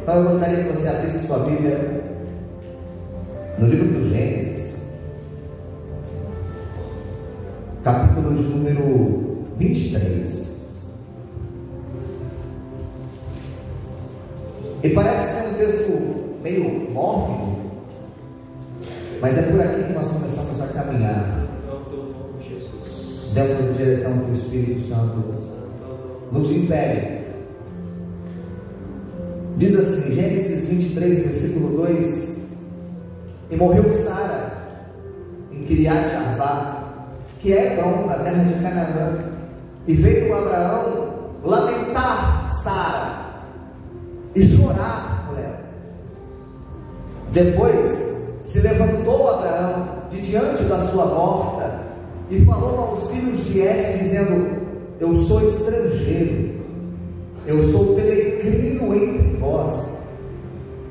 Então eu gostaria que você abrisse sua Bíblia no livro do Gênesis, capítulo de número 23. E parece ser um texto meio mórbido, mas é por aqui que nós começamos a caminhar dentro da direção do Espírito Santo nos impele. Diz assim, Gênesis 23, versículo 2: E morreu Sara em Kiriat Arvá, que é Hebron, na terra de Canaã, e veio Abraão lamentar Sara e chorar por ela. Depois se levantou Abraão de diante da sua morta e falou aos filhos de Het, dizendo: Eu sou estrangeiro, eu sou peregrino entre vós,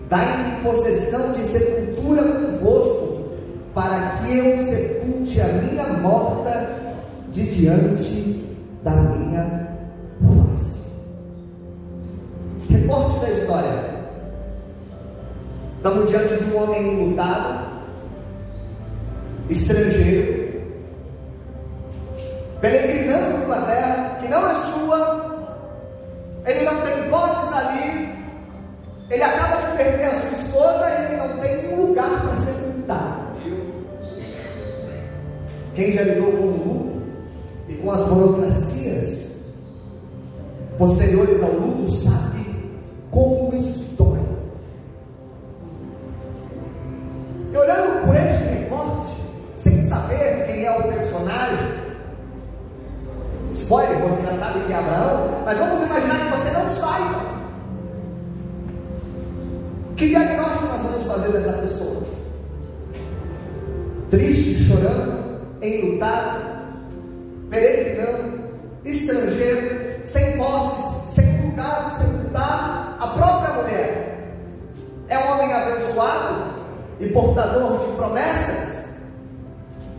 dai-me possessão de sepultura convosco, para que eu sepulte a minha morta de diante da minha face. Recorte da história. Estamos diante de um homem enlutado, estrangeiro, peregrinando numa terra que não é sua. Ele não tem posses ali, ele acaba de perder a sua esposa e ele não tem um lugar para sepultar. Quem já lidou com o luto e com as burocracias posteriores ao luto sabe como isso dói. E olhando por este recorte, sem saber quem é o personagem, spoiler, você já sabe que é Abraão, mas vamos imaginar que você não saiba. Que diagnóstico nós vamos fazer dessa pessoa? Triste, chorando, enlutado, peregrinando, estrangeiro, sem posses, sem lugar de sepultar. A própria mulher é um homem abençoado e portador de promessas?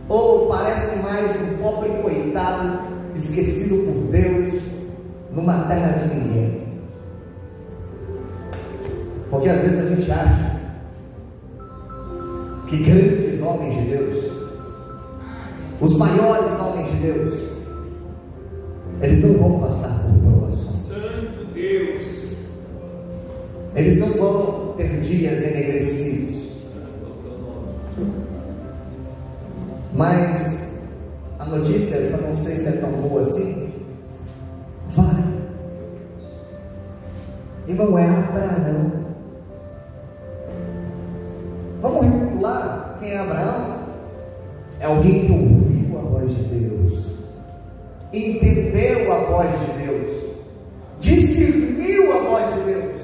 Ou parece mais um pobre coitado esquecido por Deus numa terra de ninguém? Porque às vezes a gente acha que grandes homens de Deus, os maiores homens de Deus, eles não vão passar por provações. Santo Deus! Eles não vão ter dias enegrecidos. Mas a notícia, que eu não sei se é tão boa assim, vai. E não é Abraão. Vamos recapitular quem é Abraão? É alguém que ouviu a voz de Deus, entendeu a voz de Deus, discerniu a voz de Deus,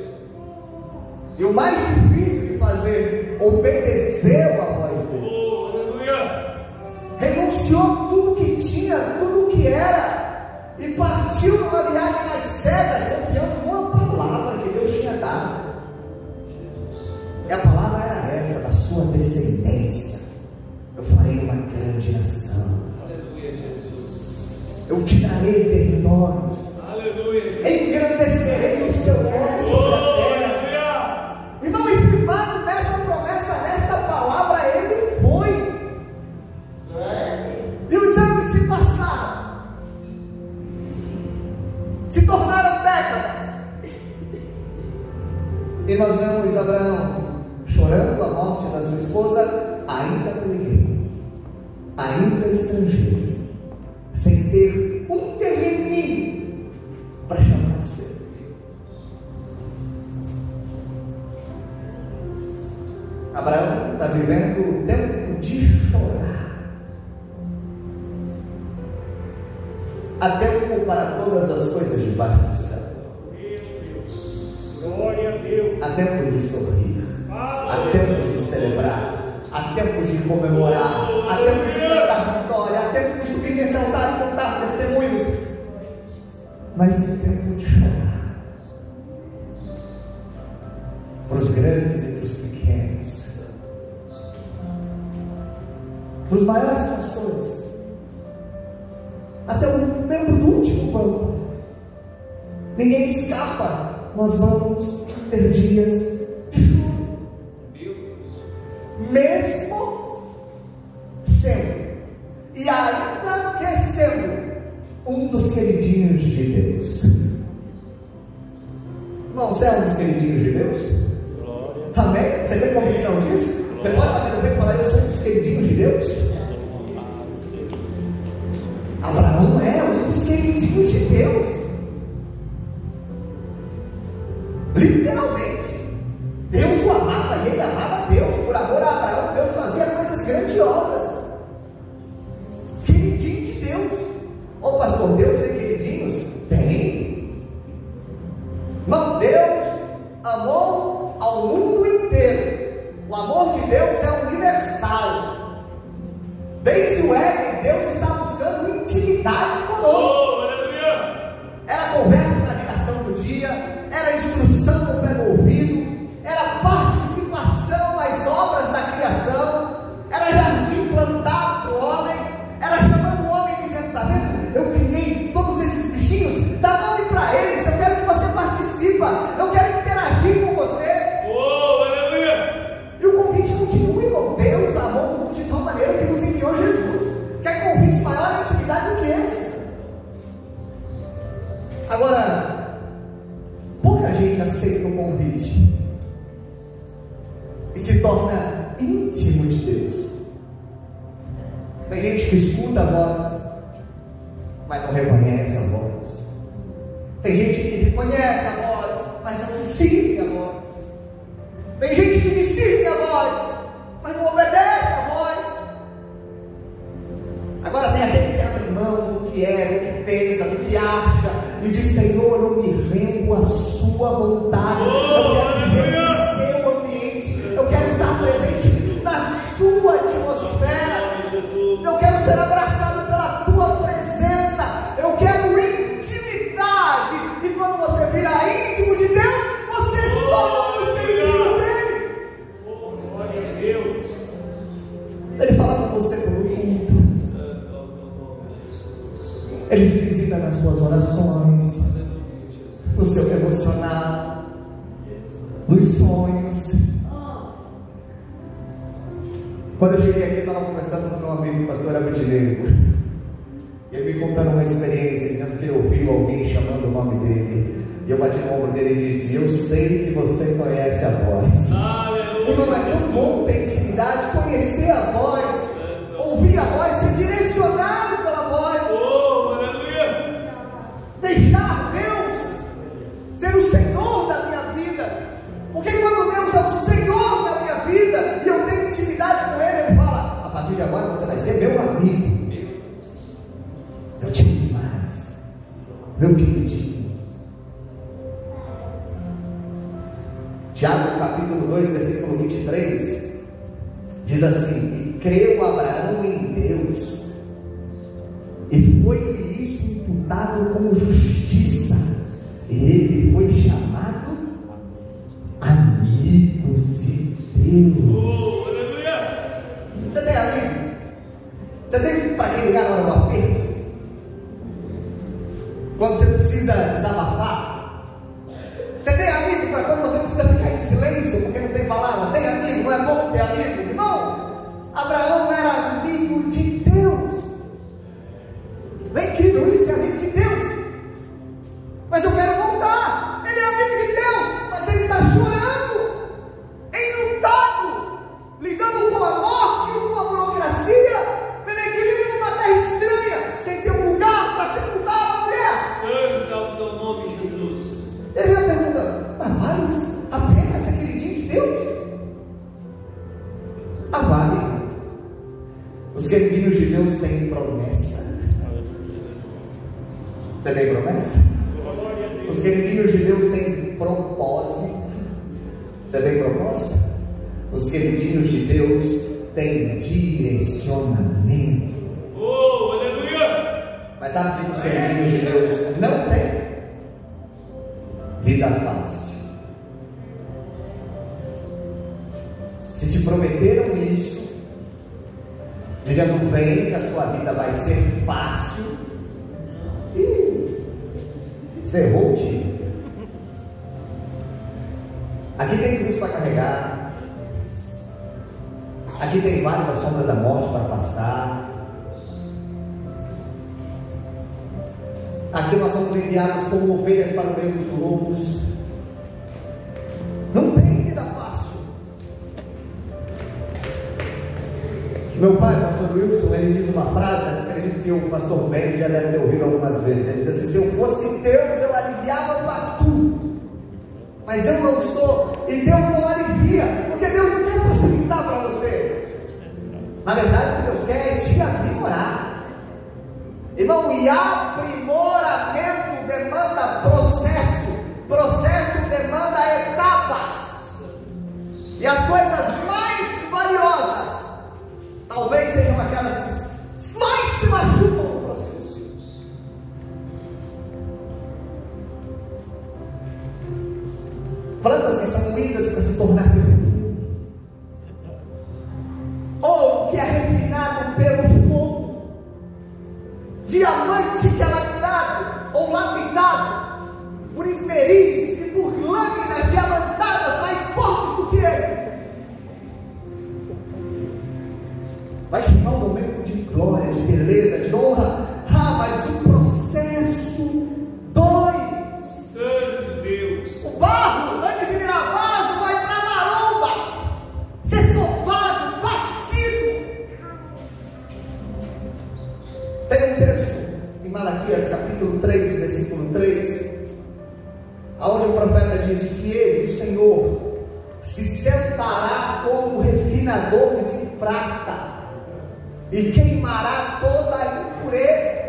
e o mais difícil de fazer, obedeceu a voz de Deus. Renunciou tudo que tinha, tudo que era, e partiu numa viagem às cegas, confiando numa palavra que Deus tinha dado. E a palavra era essa: da sua descendência eu farei uma grande nação. Aleluia, Jesus. Eu te darei territórios. Aleluia, Jesus. Engrandecerei o seu nome sobre a terra. Irmão, e firmado nessa promessa, nessa palavra, ele foi. E os anos se passaram, se tornaram décadas, e nós vemos Abraão chorando a morte da sua esposa, ainda peregrino, ainda estrangeiro, sem ter um terreninho para chamar de seu. Abraão está vivendo o tempo de chorar. Há tempo para todas as coisas debaixo do céu. Glória a Deus. Há tempo de sorrir, há tempo de celebrar, há tempo de comemorar, há tempo de cantar vitória, há tempo de subir nesse altar e contar testemunhos. Mas tem tempo de chorar. Para os grandes e para os pequenos, para os maiores pastores, até o membro do último banco. Ninguém escapa. Nós vamos ter dias de choro, mesmo sendo, e ainda que sendo, um dos queridinhos de Deus. Não, você é um dos queridinhos de Deus? Amém? Você tem convicção disso? Você pode bater no peito e falar: eu sou um dos queridinhos de Deus? Abraão é um dos queridinhos de Deus. Literalmente, Deus o amava e ele amava Deus. Por amor a Abraão, Deus fazia coisas grandiosas. Queridinho de Deus. Ô pastor, Deus tem queridinhos? Tem. Não, Deus amou ao mundo inteiro. O amor de Deus é universal. Desde o Éden, Deus está buscando intimidade conosco. Era conversa na ligação do dia, era instrução no pé do ouvido, era participação nas obras da criação, era jardim plantado para o homem, era chamando o homem dizendo: está vendo? Eu criei todos esses bichinhos, dá nome para eles, eu quero que você participa, eu quero interagir com você. E o convite continua, irmão. Deus amou o mundo de tal maneira que nos enviou Jesus. Quer convite maior de intimidade do que esse? Agora, pouca gente aceita o convite e se torna íntimo de Deus. Tem gente que escuta a voz, mas não reconhece a voz. Tem gente que reconhece a voz, mas não discerne a voz. Tem gente que discerne a voz, mas não obedece a voz. Agora tem aquele que abre mão do que é, do que pensa, do que acha, e diz: Senhor, eu me rendo à sua vontade. Eu quero viver no seu ambiente, eu quero estar presente na sua atmosfera, eu quero ser abraçado pela tua presença, eu quero intimidade. E quando você vira íntimo de Deus, você se torna um dos queridinhos dele. Ele fala com você pelo culto, ele te visita nas suas orações, no seu devocional, nos sonhos. Quando eu cheguei aqui, eu estava conversando com meu amigo, o pastor Abitineiro, e ele me contando uma experiência, dizendo que ele ouviu alguém chamando o nome dele, e eu bati no ombro dele e disse: eu sei que você conhece a voz. E não é tão bom ter intimidade, conhecer a voz, ouvir a voz, ser direcionado pela voz, deixar Deus ser o Senhor da minha vida. Porque quando Deus é o Senhor da minha vida e eu tenho intimidade com Ele, Ele fala: a partir de agora você vai ser meu amigo. Eu te amo demais, meu queridinho. Tiago capítulo 2, versículo 23 diz assim: e creu Abraão em Deus, e foi-lhe isso imputado como justiça, e ele foi chamado amigo de Deus. Você tem amigo? Você tem para quem ligar na hora do aperto? Quando você precisa desabafar? Você tem amigo para quando você precisa ficar em silêncio porque não tem palavra? Tem amigo? Não é bom ter amigo? Irmão, Abraão era amigo de Deus. Não é incrível isso, ser amigo de Deus? Mas eu quero voltar. Ele é amigo de Deus, mas ele está chorando, enlutado, lidando com a morte, com a burocracia, peregrino numa terra estranha, sem ter um lugar para sepultar a mulher. Santo é o teu nome, Jesus. Ele pergunta: mas vale a pena ser queridinho de Deus? Vale. Os queridinhos de Deus têm promessa. Você tem promessa? Os queridinhos de Deus têm propósito. Você tem propósito? Os queridinhos de Deus têm direcionamento. Oh, aleluia! Mas sabe o que os queridinhos de Deus não têm? Vida fácil. Se te prometeram isso, dizendo: vem que a sua vida vai ser fácil, e você errou o tiro. Aqui tem cruz para carregar. Aqui tem vale da sombra da morte para passar. Aqui nós somos enviados como ovelhas para o meio dos lobos. Não tem vida fácil. Meu pai, o pastor Wilson, ele diz uma frase, acredito que o pastor Ben já deve ter ouvido algumas vezes. Ele diz assim: se eu fosse Deus, eu aliviava para tudo. Mas eu não sou, e Deus não alivia, porque Deus não quer facilitar para você. Na verdade, o que Deus quer é te aprimorar. Irmão, e aprimoramento demanda processo. Processo demanda etapas. E as coisas mais valiosas talvez sejam aquelas que mais se machucam no processo. Plantas que são moídas para se tornar perfume. Ouro que é refinado pelo fogo. Diamante que é lapidado ou lapidado por esmerilhos e por lâminas diamantadas mais fortes do que ele. Vai chegar um momento de glória, de beleza, de honra. Ah, mas o processo dói. Santo Deus. O barro, antes de virar vaso, vai para a maromba, ser sovado, batido. Tem um texto em Malaquias capítulo 3, versículo 3, onde o profeta diz que ele, o Senhor, se sentará como refinador de prata e queimará toda a impureza.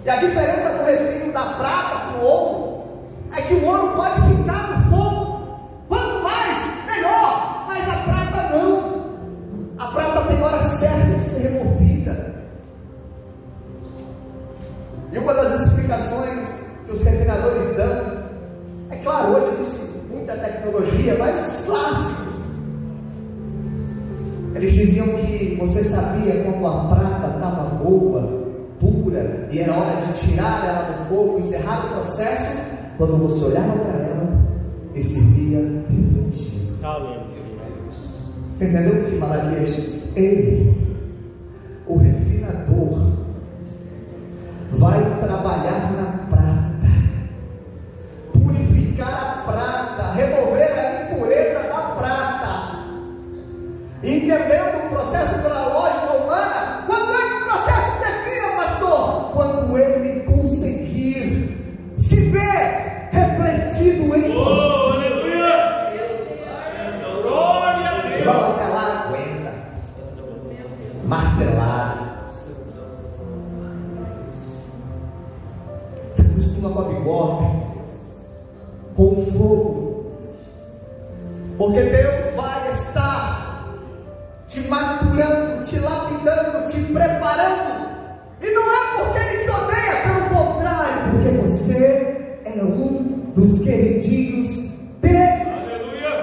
E a diferença do refino da prata para o ouro é que o ouro pode ficar no fogo, quanto mais, melhor, mas a prata não. A prata tem hora certa de ser removida. E uma das explicações que os refinadores dão, é claro, hoje existe muita tecnologia, mas os clássicos, eles diziam que você sabia quando a prata estava boa, pura, e era hora de tirar ela do fogo, encerrar o processo, quando você olhava para ela e se via refletido. Você entendeu o que Malaquias diz? Ele, o refinador, vai trabalhar na prata, purificar a prata, remover a impureza da prata, entendendo o processo pela lógica humana. Quando é que o processo termina, pastor? Quando ele conseguir se ver refletido em você. Aleluia! Glória a Deus! Vamos lá, aguenta, martelado. Se acostuma com a bigorna, com o fogo, porque Deus vai estar te maturando, te lapidando, te preparando. E não é porque Ele te odeia, pelo contrário, porque você é um dos queridinhos dele. Aleluia!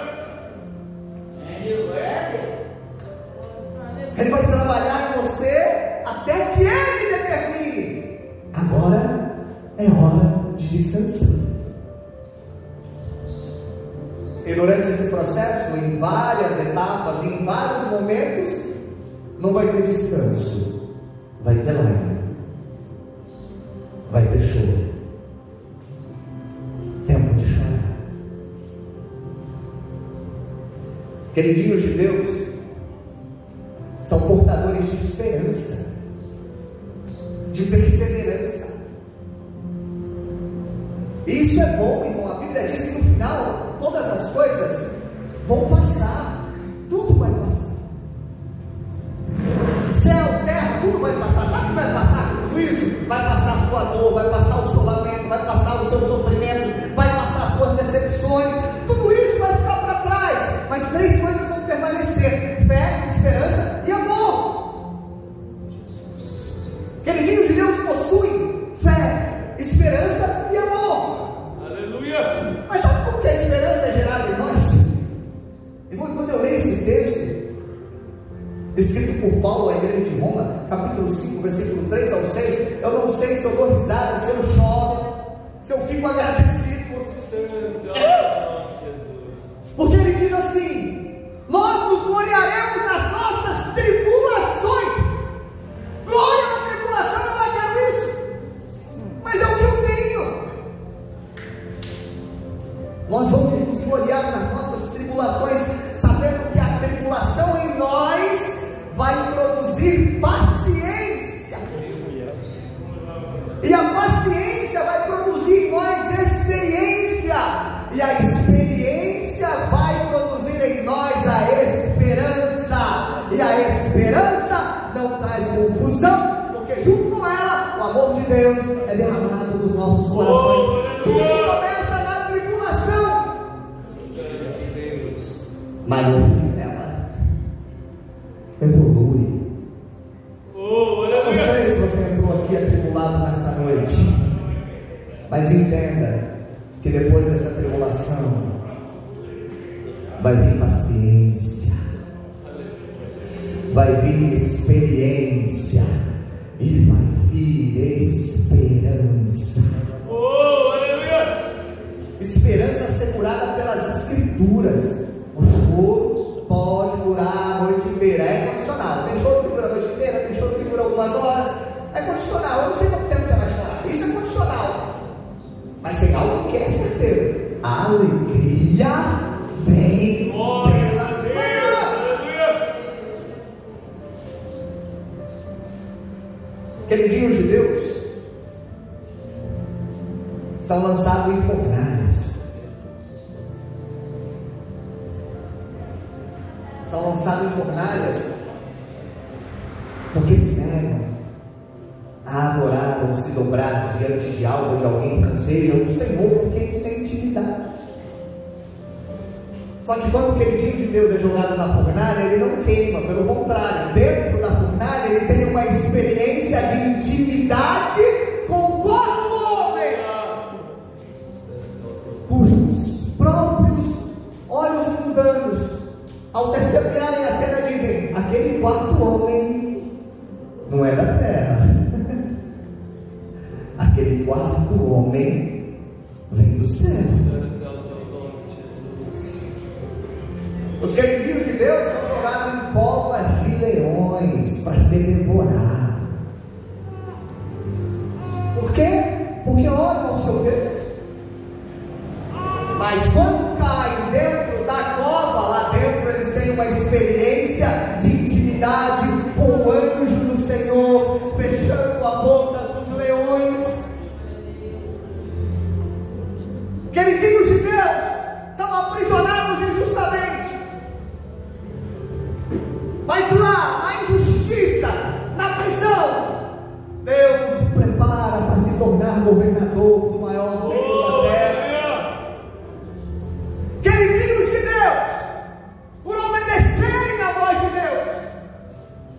Ele vai trabalhar em você até que Ele determine. Agora é hora de descansar. E durante esse processo, em várias etapas, em vários momentos, não vai ter descanso, vai ter lágrima, vai ter choro, tempo de chorar. Queridinhos de Deus, são portadores de esperança, de perseverança. E isso é bom, irmão. A Bíblia diz que no final todas as coisas vão passar, tudo vai passar. Céu, terra, tudo vai passar. Sabe o que vai passar com tudo isso? Vai passar a sua dor, vai passar o seu lamento, vai passar o seu sofrimento, vai passar as suas decepções. Tudo isso vai ficar para trás, mas 3 coisas vão permanecer: fé, esperança e amor. Queridinhos de Deus possuem fé, esperança e amor. Aleluia! Mas sabe como que a esperança é gerada em nós? Irmão, quando eu leio esse texto, escrito por Paulo à igreja de Roma, capítulo 5, versículo 3 ao 6, eu não sei se eu dou risada, se eu choro, se eu fico agradecido por você. Santo Jesus. gloriar nas nossas tribulações, sabendo que a tribulação em nós vai produzir paciência, e a paciência vai produzir em nós experiência, e a experiência vai produzir em nós a esperança, e a esperança não traz confusão, porque junto com ela, o amor de Deus é derramado nos nossos corações. Tudo começa na tribulação, mas no fim dela evolui. Eu não sei se você entrou aqui atribulado nessa noite, mas entenda que depois dessa tribulação vai vir paciência, vai vir experiência e vai vir esperança. Esperança assegurada pelas Escrituras. O choro pode durar a noite inteira, é condicional. Tem choro que dura a noite inteira, tem choro que dura algumas horas, é condicional. Eu não sei quanto tempo você vai chorar, isso é condicional. Mas tem algo que é certeiro: a alegria vem pela manhã. Queridinhos de Deus, são lançados em fornalhas, são lançados em fornalhas porque se negam a adorar ou se dobrar diante de algo, de alguém que não seja o Senhor com quem eles têm intimidade. Só que quando o queridinho de Deus é jogado na fornalha, ele não queima, pelo contrário, dentro da fornalha ele tem uma experiência de intimidade com o corpo homem, cujos próprios olhos mundanos, ao testemunharem a cena, dizem: aquele quarto homem não é da terra, aquele quarto homem vem do céu. Os queridinhos de Deus são jogados em covas de leões para ser devorados. Por quê? Porque oram ao seu Deus. Mas quando caem dentro da cova, lá dentro eles têm uma experiência de intimidade com o anjo do Senhor, fechando a boca dos leões. Queridinhos de Deus, são aprisionados injustamente. Mas lá, na injustiça, na prisão, Deus o prepara para se tornar governador do maior reino da terra. Queridinhos de Deus, por obedecerem à voz de Deus,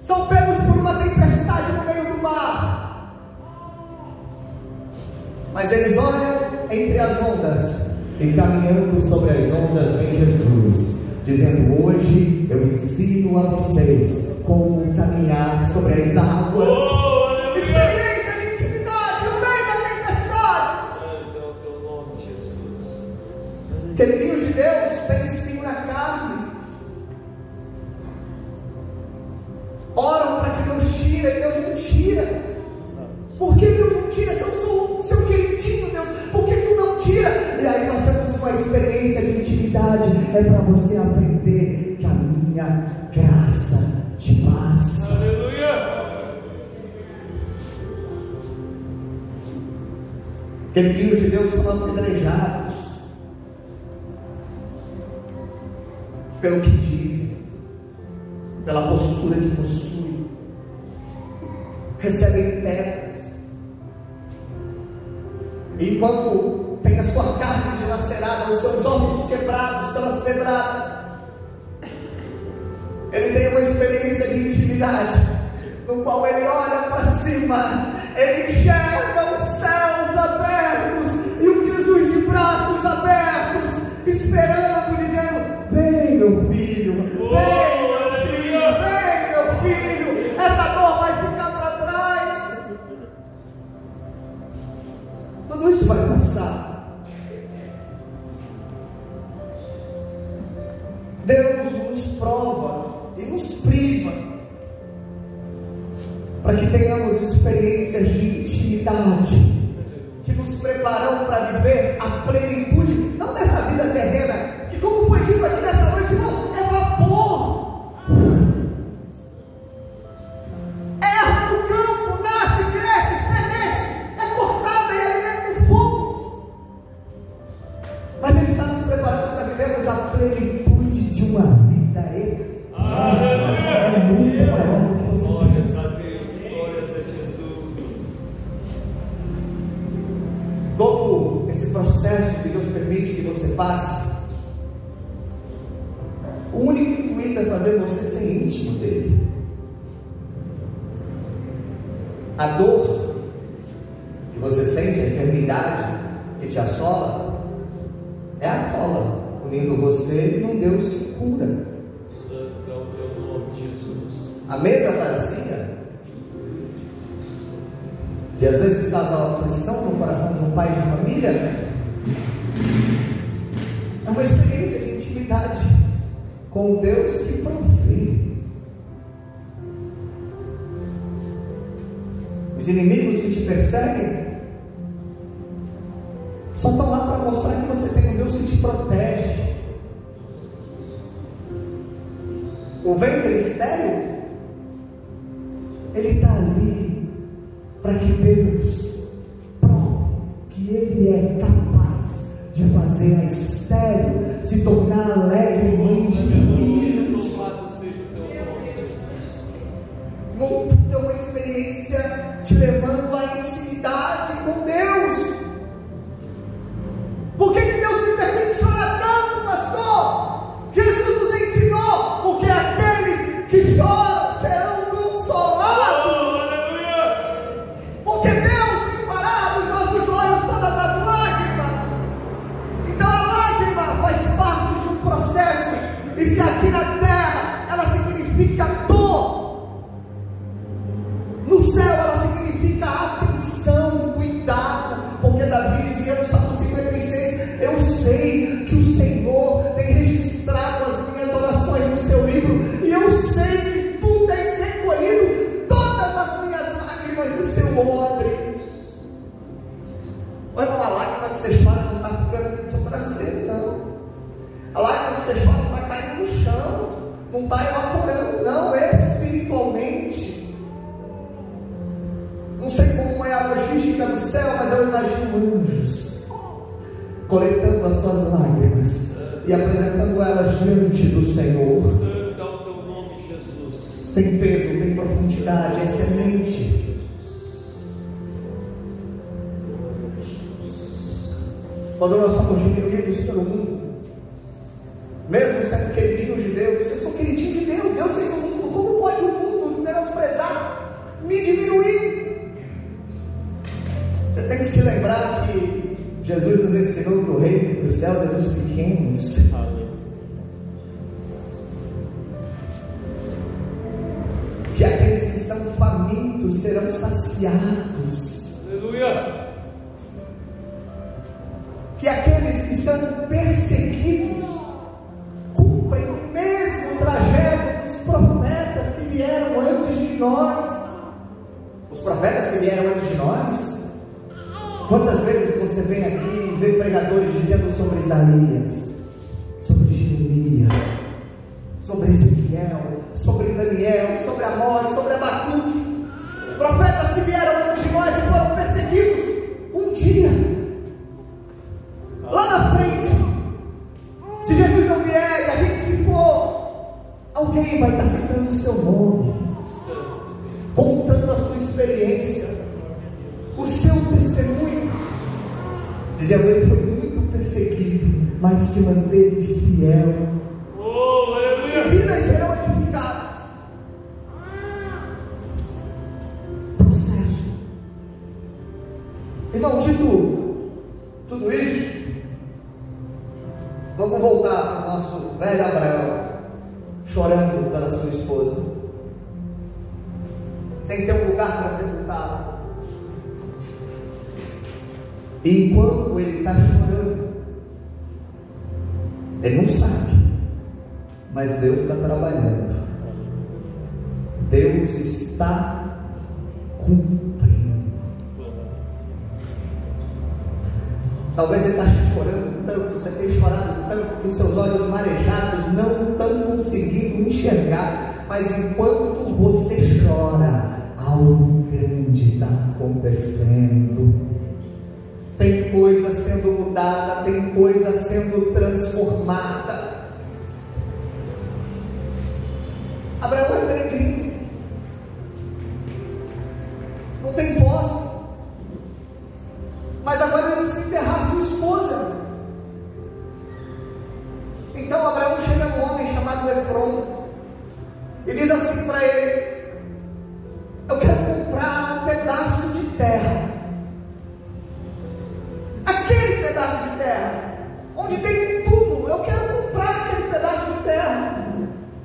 são pegos por uma tempestade no meio do mar. Mas eles olham entre as ondas, e caminhando sobre as ondas vem Jesus, dizendo: hoje eu ensino a vocês como caminhar sobre as águas. Experiência de intimidade no meio da tempestade. Queridinhos de Deus, tem espinho na carne, oram para que Deus tire, e Deus não tira. Por que Deus não tira? Se eu sou o seu queridinho, Deus, por que tu não tira? E aí nós temos uma experiência de intimidade. É para você aprender que a minha graça te basta. Aleluia! Queridinhos de Deus são apedrejados pelo que dizem, pela postura que possuem, recebem pedras, e enquanto tem a sua carne dilacerada, os seus ossos quebrados pelas pedradas, ele tem uma experiência de intimidade, no qual ele olha para cima, ele enxerga os céus abertos e um Jesus de braços abertos, esperando, dizendo: vem meu filho, vem meu filho, vem meu filho, essa dor vai ficar para trás. Tudo isso vai passar. Deus nos prova e nos priva para que tenhamos experiências de intimidade que nos preparam para viver a plenitude, não dessa vida terrena que plenitude de uma vida eterna. É muito maior do que você pensa. Glórias a Jesus. Todo esse processo que Deus permite que você passe, o único intuito é fazer você ser íntimo dele. A dor que você sente, a enfermidade que te assola, é a cola unindo você num Deus que cura. Santo é o teu nome, Jesus. A mesa vazia, que às vezes causa aflição no coração de um pai de família, é uma experiência de intimidade com Deus que provê. Os inimigos que te perseguem só estão lá para mostrar que você tem um Deus que te protege. O ventre estéril, ele está ali para que Deus prove que Ele é capaz de fazer a estéril se tornar alegre mãe de filhos. Louvado seja o teu nome, Jesus. Tudo é uma experiência te levando à intimidade com Deus. Por que Deus me permite chorar tanto, pastor? Jesus nos ensinou, porque aqueles que choram serão consolados. Aleluia. Porque Deus limpará dos nossos olhos todas as lágrimas. Então a lágrima faz parte de um processo. E se aqui na terra ela significa dor, no céu ela significa atenção, cuidado. Porque Davi dizia no Salmo 56: eu sei que o Senhor tem registrado as minhas orações no seu livro, e eu sei que tu tens recolhido todas as minhas lágrimas no seu odre. Olha, uma lágrima que você chora não está ficando no seu prazer, não. A lágrima que você chora não está caindo no chão, não está evaporando, não. Espiritualmente, não sei como é a logística do céu, mas eu imagino anjos coletando as suas lágrimas e apresentando elas diante do Senhor. Santo é o teu nome, Jesus. Tem peso, tem profundidade, é semente. Quando nós somos diminuídos pelo mundo, mesmo sendo queridinhos de Deus, eu sou queridinho de Deus, Deus fez o mundo, como pode o mundo menosprezar, me diminuir? Você tem que se lembrar que Jesus nos ensinou que o reino dos céus é dos pequenos. Que aqueles que são famintos serão saciados. Aleluia. Que aqueles que são perseguidos cumprem o mesmo trajeto dos profetas que vieram antes de nós. Os profetas que vieram antes de nós. Quantas vezes você vem aqui e vê pregadores dizendo sobre Isaías, sobre Jeremias, sobre Ezequiel, sobre Daniel, sobre Amós, sobre Abacuque, profetas que vieram antes de nós e foram perseguidos. Um dia, lá na frente, se Jesus não vier e a gente se for, alguém vai estar citando o seu nome, contando a sua experiência, o seu testemunho, dizendo: ele foi muito perseguido, mas se manteve fiel. E vidas serão edificadas. Processo. Irmão, dito tudo isso, vamos voltar para o nosso velho Abraão, chorando pela sua esposa, sem ter um lugar para sepultá-la. E enquanto ele está chorando, ele não sabe, mas Deus está trabalhando. Deus está cumprindo. Talvez você está chorando tanto, você tem chorado tanto que os seus olhos marejados não estão conseguindo enxergar, mas enquanto você chora, algo grande está acontecendo. Tem coisa sendo mudada, tem coisa sendo transformada. chamado Efron e diz assim para ele: eu quero comprar um pedaço de terra, aquele pedaço de terra onde tem um túmulo. Eu quero comprar aquele pedaço de terra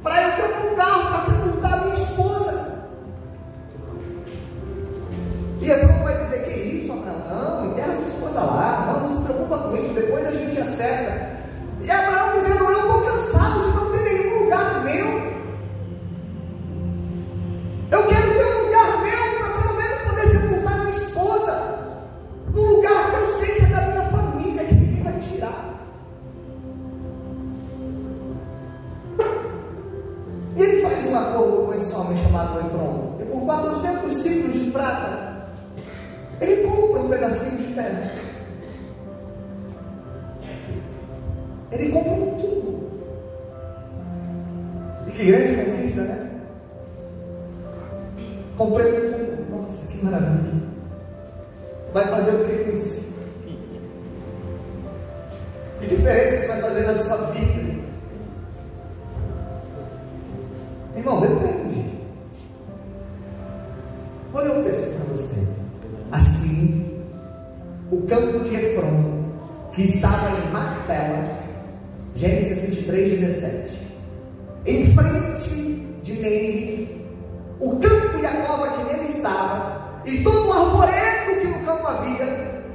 para eu ter um lugar para sepultar minha esposa. E Efron vai dizer: que isso, Abraão? Não, enterra sua esposa lá, não se preocupa com isso, depois a gente acerta. E Abraão dizendo: eu estou cansado de não ter nenhum lugar meu. Eu quero ter um lugar meu para pelo menos poder sepultar minha esposa, num lugar que eu sei que é da minha família, que ninguém vai tirar. E ele faz um acordo com esse homem chamado Efron, e por 400 ciclos de prata ele compra um pedacinho de terra. Ele compra um túmulo. E que grande conquista, né? Comprei um túmulo. Nossa, que maravilha. Vai fazer o que com isso? Que diferença isso vai fazer na sua vida? Irmão, depende. Olha o texto para você. Assim, o campo de Efron, que estava em Macpela, Gênesis 23, 17, em frente de Neine, o campo e a cova que nele estava, e todo o arvoredo que no campo havia,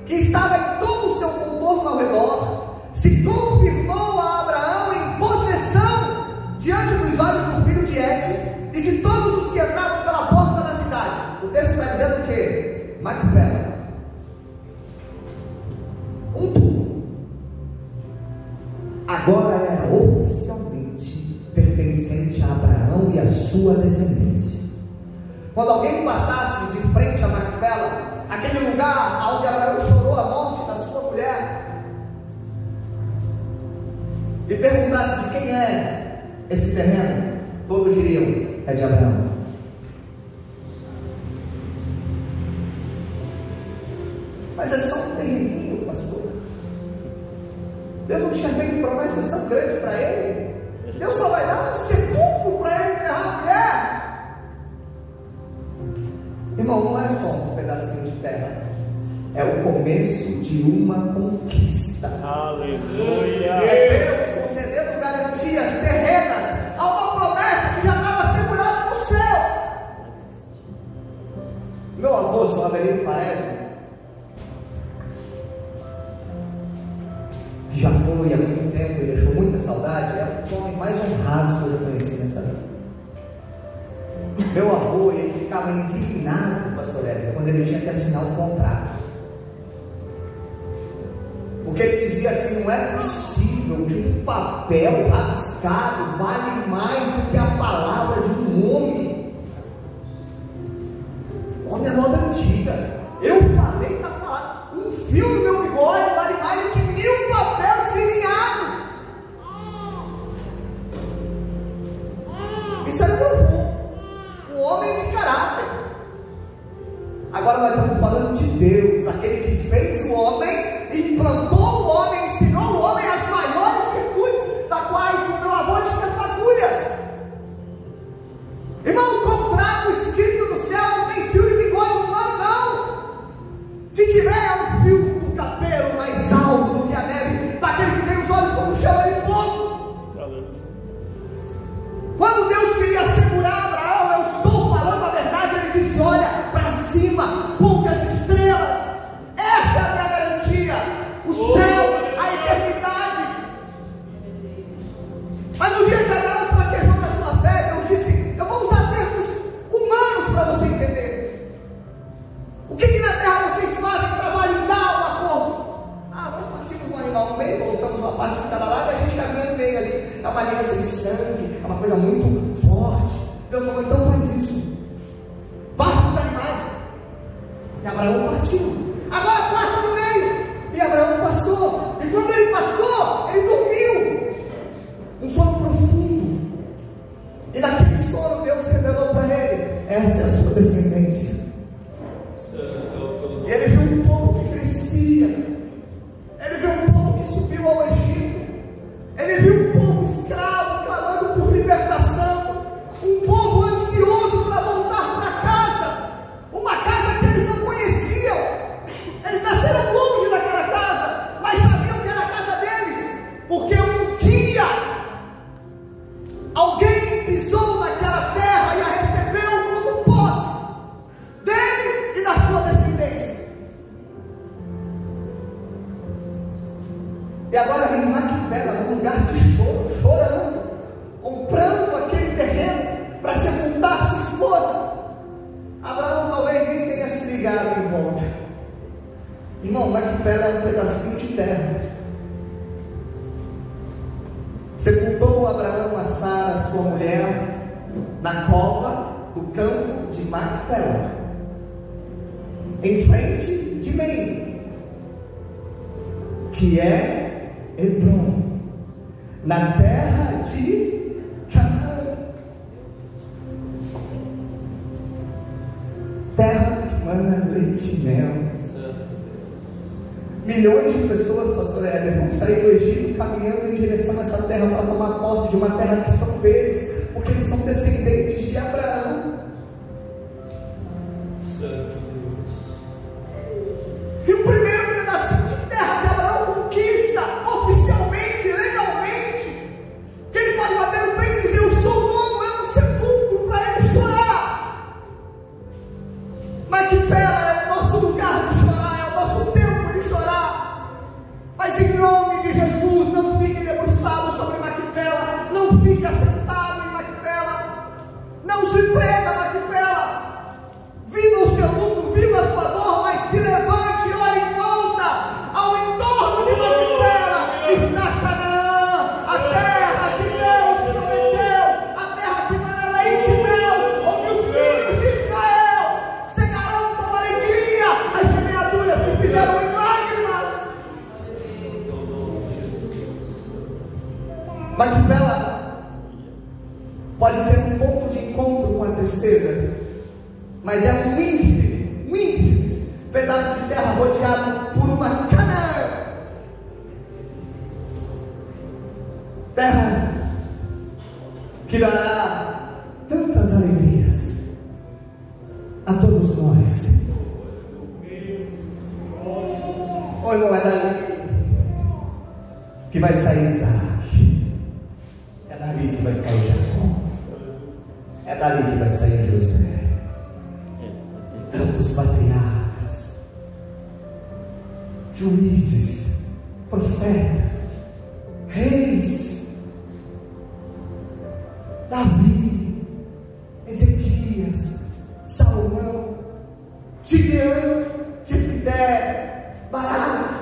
que estava em todo o seu contorno ao redor, se confirmou a Abraão em possessão diante dos olhos do filho de Hete e de todos os que entravam pela porta da cidade. O texto está dizendo o quê? Macpela, um túmulo, agora era oficialmente pertencente a Abraão e a sua descendência. Quando alguém passasse de frente a Macpela, aquele lugar onde Abraão chorou a morte da sua mulher, e perguntasse de quem é esse terreno, todos diriam: é de Abraão. Mas é só um terreninho, pastor. Deus não tinha feito promessas tão grandes para ele. Deus só vai dar um sepulcro para ele enterrar a mulher. Irmão, não é só um pedacinho de terra, é o começo de uma conquista. Aleluia. É Deus concedendo garantias terrenas a uma promessa que já estava assegurada no céu. Meu avô, Sr. Avelino Quaresma, que já foi há muito tempo e deixou muita saudade, é um dos homens mais honrados que eu já conheci nessa vida. Meu avô, ele ficava indignado, pastor Hélio, quando ele tinha que assinar um contrato, porque ele dizia assim: não é possível que um papel rabiscado vale mais do que a palavra de um homem. Homem é moda antiga. Eu falei para falar, um fio no meu bigode vale mais do que 1000 papéis escrevinhados. Isso era meu avô, um homem de caráter. Agora nós estamos falando de Deus, aquele que fez o homem, implantou o homem, ensinou o homem as maiores virtudes, das quais o meu avô tinha fagulhas. Irmão, o contrato escrito no céu não tem fio de bigode humano, não. Se tiver um fio do capelo mais alto do que a neve, daquele que tem os olhos como chama de fogo. Quando Deus queria assegurar Abraão: eu estou falando a verdade, ele disse: olha para cima, conte as estrelas. Essa é a minha garantia, o céu, a eternidade. Mas no dia que Abraão fraquejou na sua fé, Deus disse: eu vou usar termos humanos para você entender. O que na terra vocês fazem para validar o acordo? Nós partimos um animal no meio, colocamos uma parte de cada lado e a gente caminha no meio ali. É uma linha sem sangue, é uma coisa muito forte. Deus falou: então faz isso, parte os animais. E Abraão partiu. Agora passa no meio. E Abraão passou. E quando ele passou, ele dormiu. Um sono profundo. E naquele sono Deus revelou para ele: essa é a sua descendência. E ele viu um povo que crescia. Ele viu um povo que subiu ao Egito. Ele viu um povo escravo clamando por liberdade. Alguém pisou naquela terra e a recebeu como posse dele e da sua descendência. E agora vem Macpela no lugar de choro, chorando, comprando aquele terreno para sepultar sua esposa. Abraão talvez nem tenha se ligado em volta. Irmão, Macpela é um pedacinho de terra. Sepultou Abraão a Sara, sua mulher, na cova do campo de Macpela, em frente de Mei, que é Hebrom, na terra de Canaã. Terra que mana leite e mel. Milhões de pessoas, pastor Éder, vão sair do Egito caminhando em direção a essa terra para tomar posse de uma terra que são deles, porque eles são descendentes de Abraão. Santo Deus. E o primeiro pedacinho de terra que Abraão conquista oficialmente, legalmente, que ele pode bater no peito e dizer: eu sou o dono, é um sepulcro para ele chorar. Macpela é o nosso lugar de chorar, é o nosso tempo de chorar. Mas em nome de Jesus, não fique debruçado sobre Macpela, não fique assentado em Macpela, não se prenda a Macpela. Viva o seu luto, viva a sua dor, mas se levante e olhe em volta. Ao entorno de Macpela está Canaã, a terra que Deus prometeu, a terra que mana leite e mel, onde os filhos de Israel cegarão com alegria as semeaduras que fizeram em lágrimas. Macpela pode ser um ponto de encontro com a tristeza, mas é um ínfimo pedaço de terra rodeado por uma Canaã, terra que dará tantas alegrias a todos nós. Oi, não é dali que vai sair Isaac, é dali que vai sair Jacó, é dali que vai sair José. Tantos patriarcas, juízes, profetas, reis, Davi, Ezequias, Salomão, Gideão, Jefité, Baraque,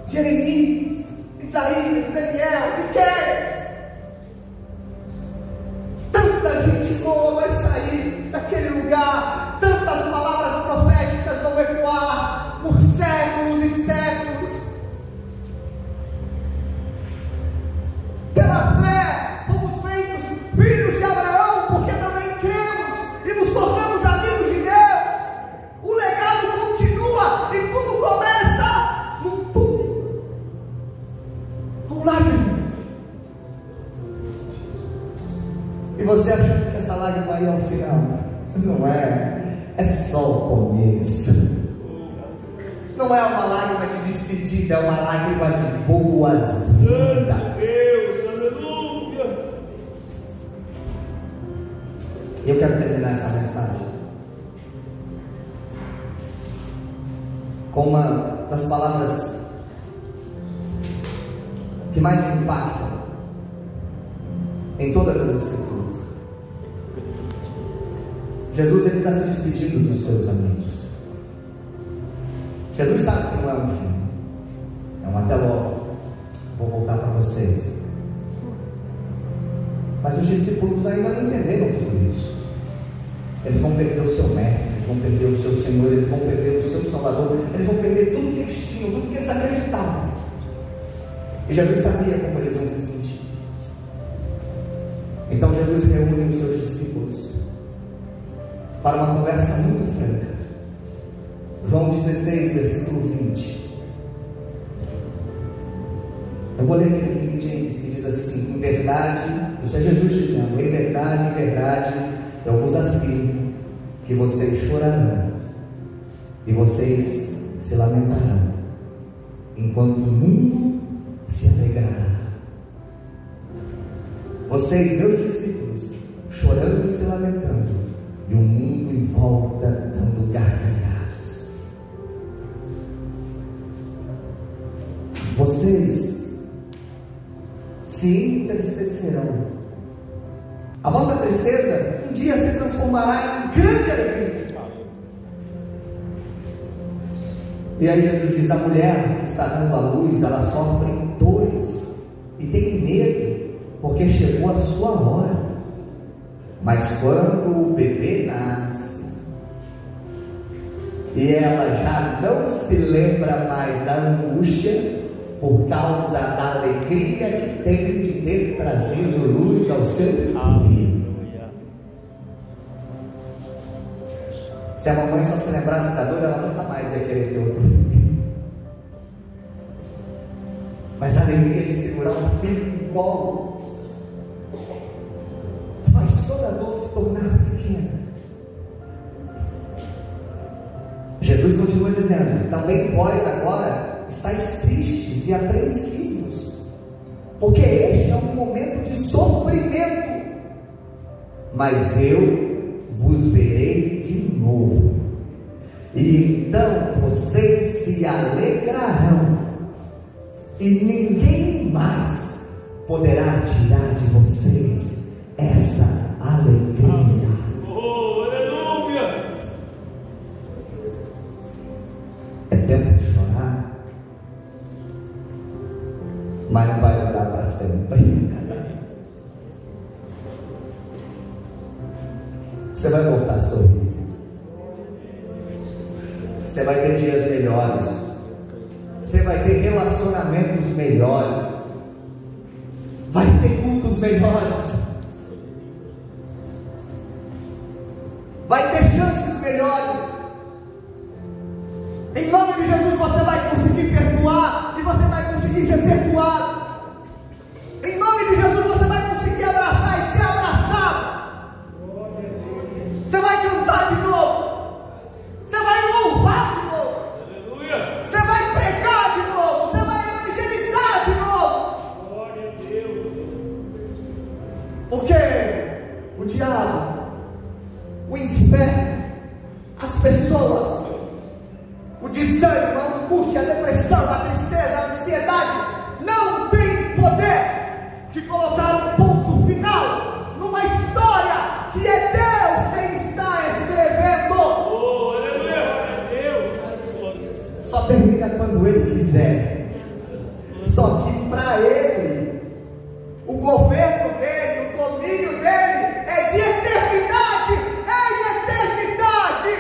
Jeremias, Isaías, Daniel, Miqueias. Tanta gente boa vai sair daquele lugar, tantas palavras proféticas vão ecoar por séculos e séculos. Pela fé fomos feitos filhos de Abraão, porque também cremos e nos tornamos amigos de Deus. O legado continua e tudo começa num túmulo, com lágrimas. E você acha que essa lágrima aí é o final? Não é, é só o começo. Não é uma lágrima de despedida, é uma lágrima de boas-vindas. Deus, aleluia. Eu quero terminar essa mensagem com uma das palavras que mais me impactam em todas as Escrituras. Jesus, ele está se despedindo dos seus amigos. Jesus sabe que não é um fim, é um até logo, vou voltar para vocês. Mas os discípulos ainda não entenderam tudo isso. Eles vão perder o seu mestre, eles vão perder o seu Senhor, eles vão perder o seu Salvador, eles vão perder tudo que eles tinham, tudo que eles acreditavam. E Jesus sabia como eles iam se sentir. Então Jesus reúne os seus discípulos para uma conversa muito franca. João 16, versículo 20. Eu vou ler aqui no King James, que diz assim: em verdade, isso é Jesus dizendo, em verdade, eu vos afirmo que vocês chorarão e vocês se lamentarão, enquanto o mundo se alegrará. vocês, meus discípulos, chorando e se lamentando, e o mundo em volta dando gargalhadas. Vocês se entristecerão. A vossa tristeza um dia se transformará em grande alegria. E aí Jesus diz: a mulher que está dando à luz, ela sofre dores e tem medo, porque chegou a sua hora. Mas quando o bebê nasce e ela já não se lembra mais da angústia, por causa da alegria que tem de ter trazido luz ao seu filho. Se a mamãe só se lembrasse da dor, ela nunca mais ia querer ter outro filho. Mas a alegria de segurar um filho no colo faz toda a dor se tornar pequena. Jesus continua dizendo: também vós agora estáis tristes e apreensivos, porque este é um momento de sofrimento, mas eu vos verei de novo, e então vocês se alegrarão, e ninguém mais poderá tirar de vocês essa alegria. Oh, aleluia! É tempo de chorar, mas não vai durar para sempre. Você vai voltar a sorrir. Você vai ter dias melhores. Você vai ter relacionamentos melhores. Vai ter cultos melhores. Vai ter chances melhores. Em nome de Jesus você vai conseguir perdoar, e você vai conseguir ser perdoado. Em nome de Jesus você vai conseguir abraçar e ser abraçado. Você vai cantar de novo. Você vai louvar de novo. Aleluia! Você vai pregar de novo. Você vai evangelizar de novo. Glória a Deus! Porque o diabo, o inferno, as pessoas, o desânimo, a angústia, a depressão, a tristeza, a ansiedade não tem poder de colocar um ponto final numa história que é Deus quem está escrevendo. Oh, aleluia! Deus! Só termina quando Ele quiser. Só que para Ele, o governo dele, o domínio dele é de eternidade em eternidade.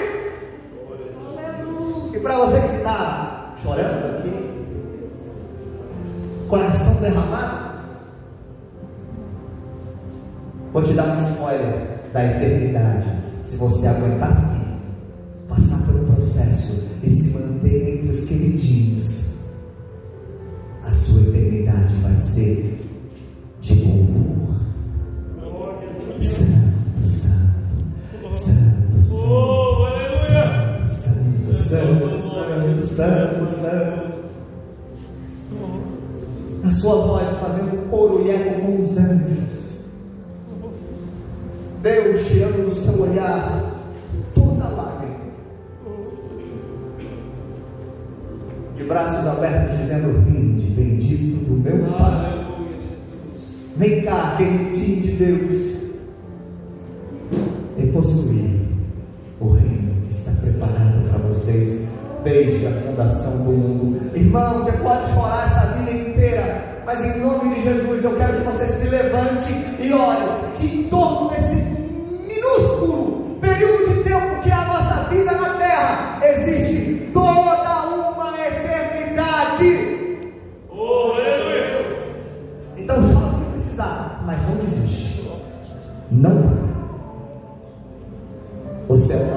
E para você que está chorando aqui, coração derramado, vou te dar um spoiler da eternidade. Se você aguentar firme, passar pelo processo e se manter entre os queridinhos, a sua eternidade vai ser de louvor. Santo, santo, santo, santo. Oh, aleluia! Santo, santo, santo, santo, santo. A sua voz fazendo coro e eco com os anjos. Deus tirando do seu olhar toda lágrima, de braços abertos dizendo: vinde, bendito do meu Pai. Aleluia, Jesus! Vem cá, queridinho de Deus, e possuir o reino que está preparado para vocês desde a fundação do mundo. Irmão, você pode chorar essa vida inteira, mas em nome de Jesus eu quero que você se levante e olhe que em torno desse minúsculo período de tempo que é a nossa vida na terra, existe toda uma eternidade. Oh, aleluia! Então chora o que precisar, mas não desiste. Não para. O céu está